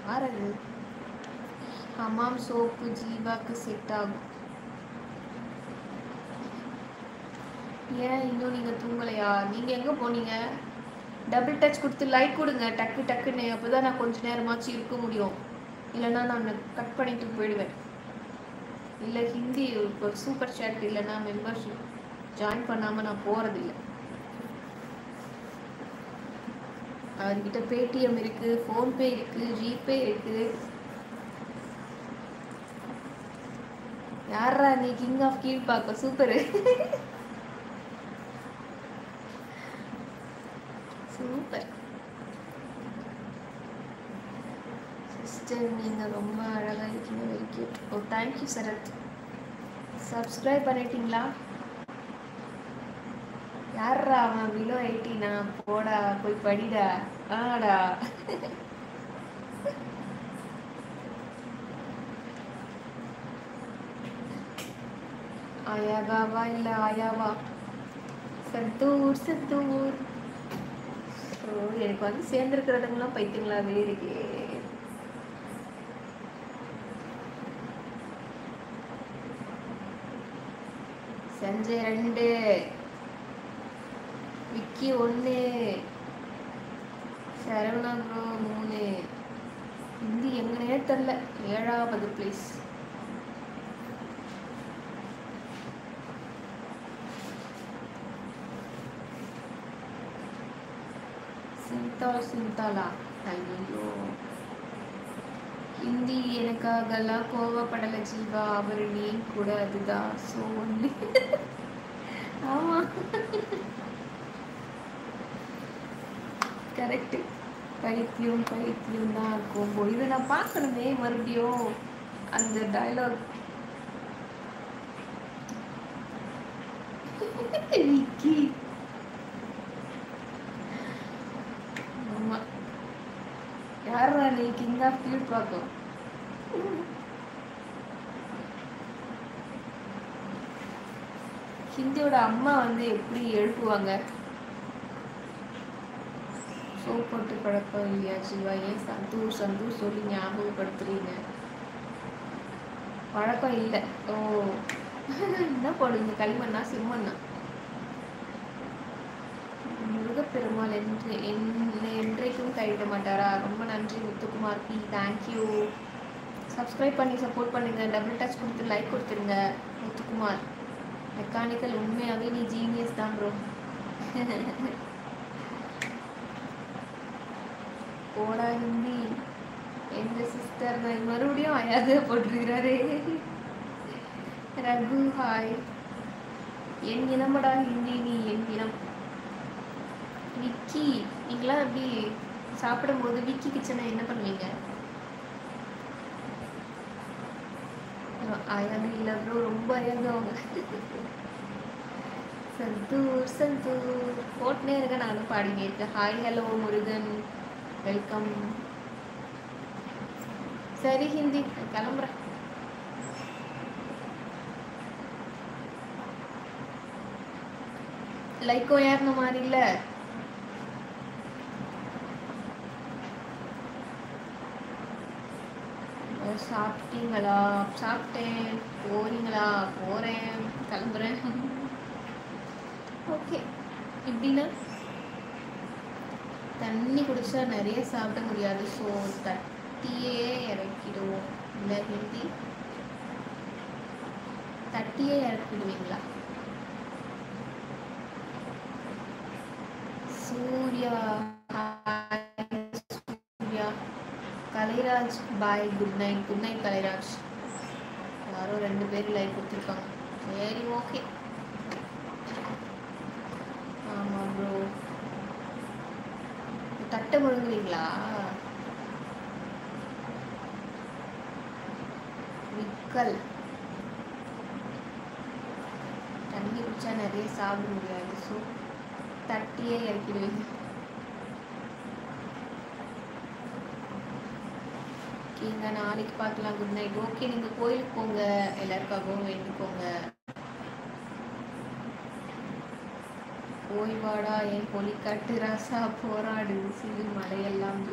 யார் அது? Hamam soap ஜீவாக்கு set ஆகும். ஏன் இன்னும் நீங்கள் தூங்கலையா? நீங்கள் எங்கே போனீங்க? டபுள் டச் கொடுத்து லைக் கொடுங்க டக்கு டக்குன்னு. அப்போ தான் நான் கொஞ்சம் நேரமாச்சு இருக்க முடியும். இல்லைன்னா நான் கட் பண்ணிட்டு போயிடுவேன். இல்லை ஹிந்தி இப்போ சூப்பர் சேட் இல்லைன்னா மெம்பர்ஷிப் ஜாயின் பண்ணாமல் நான் போகிறதில்லை. அவர்கிட்ட பேடிஎம் இருக்குது, ஃபோன்பே இருக்குது, ஜிபே இருக்குது. யாரா நீ? King of Kilpauk. Super super sister, நீங்கள் ரொம்ப அழகாக இருக்கீங்க. Very cute. ஓ தேங்க்யூ சரத். சப்ஸ்கிரைப் பண்ணிட்டீங்களா? யாரா அவன்? பிலோ 18 போடா போய் படிடா. ஆடா ஆயாகாவா இல்லை ஆயாவா? சந்தூர் சந்தூர். ஸோ எனக்கு வந்து சேர்ந்துருக்கிறதுங்களாம் பைத்தியங்களாவே இருக்கே. சஞ்சய் 2, விக்கி 1, சரவணா ப்ரோ 3. ஹிந்தி எங்கனே தெரில. 7வது பிளேஸ். சிந்தாலா ஐயோ, ஹிந்தி எனக்காகலாம் கோவப்படலை ஜீவா. அவர் நேம் கூட அதுதான். ஸோ ஒன்லி ஆமாம் கரெக்டு. பைத்தியம் பைத்தியம் தான் இருக்கும். இதை நான் பார்க்கணுமே மறுபடியும் அந்த டயலாக். விக்கி ஆமாம். யாரா நீ? King of Kilpauk. ஹிந்தியோட அம்மா வந்து எப்படி எழுப்புவாங்க? சோப் போட்டு பழக்கம் இல்லையா ஜீவா? ஏன் சந்தூர் சந்தூர் சொல்லி ஞாபகப்படுத்துறீங்க? பழக்கம் இல்லை. ஓ என்ன போடுங்க? களிமண்ணா செம்மண்ணா? முருகப்பெருமாள் என்னை என்றைக்கும் கைவிட மாட்டாரா? ரொம்ப நன்றி முத்துக்குமார் பி. தேங்க்யூ. சப்ஸ்கிரைப் பண்ணி சப்போர்ட் பண்ணுங்க. டபுள் டச் கொடுத்து லைக் கொடுத்துருங்க. முத்துக்குமார் மெக்கானிக்கல், உண்மையாகவே நீ ஜீனியஸ் தான் ப்ரோ. போடா ஹிந்தி. எங்க சிஸ்டர் நான் மறுபடியும் ஆயாது போட்டிருக்கிறாரே. ரகு ஹாய். என் இனமடா ஹிந்தி, நீ என் இனம். விக்கி, நீங்களாம் எப்படி சாப்பிடும்போது விக்கி கிச்சனை என்ன பண்ணுவீங்க? அழகு இல்லை ப்ரோ, ரொம்ப அழகு அவங்க. சந்தூர் சந்தூர் போட்டுனே இருக்க. நானும் பாடினே இருக்கேன். Hi hello Murugan, welcome. சரி ஹிந்தி கிளம்புறேன். லைக்கோ ஏறின மாதிரி இல்லை. சாப்பிட்டீங்களா? சாப்பிட்டேன். போறீங்களா? போகிறேன். கிளம்புறேன். ஓகே. இப்படின்னா தண்ணி குடிச்சா நிறைய சாப்பிட முடியாது. ஸோ தட்டியே இறக்கிடுவோம். இல்லை ஹிந்தி தட்டியே இறக்கிடுவீங்களா? Surya Surya. Kalairaj bye. Good night. Good night Kalairaj. யாரோ 2 பேர் லைக் கொடுத்துருக்காங்க. சரி ஓகே. ஆமாம் ப்ரோ. தட்டை முழுங்குறீங்களா? விக்கல். தண்ணி குடிச்சா நிறைய சாப்பிட முடியாது. ஸோ தட்டியே இறக்கிடுவீங்க. ஓகேங்க, நாளைக்கு பார்க்கலாம். Good night. ஓகே, நீங்கள் கோயிலுக்கு போங்க. எல்லாருக்காகவும் வேண்டிக்கோங்க. போய் வாடா என் பொலிக்காட்டு ராசா, போராடு சிறு மலையெல்லாம்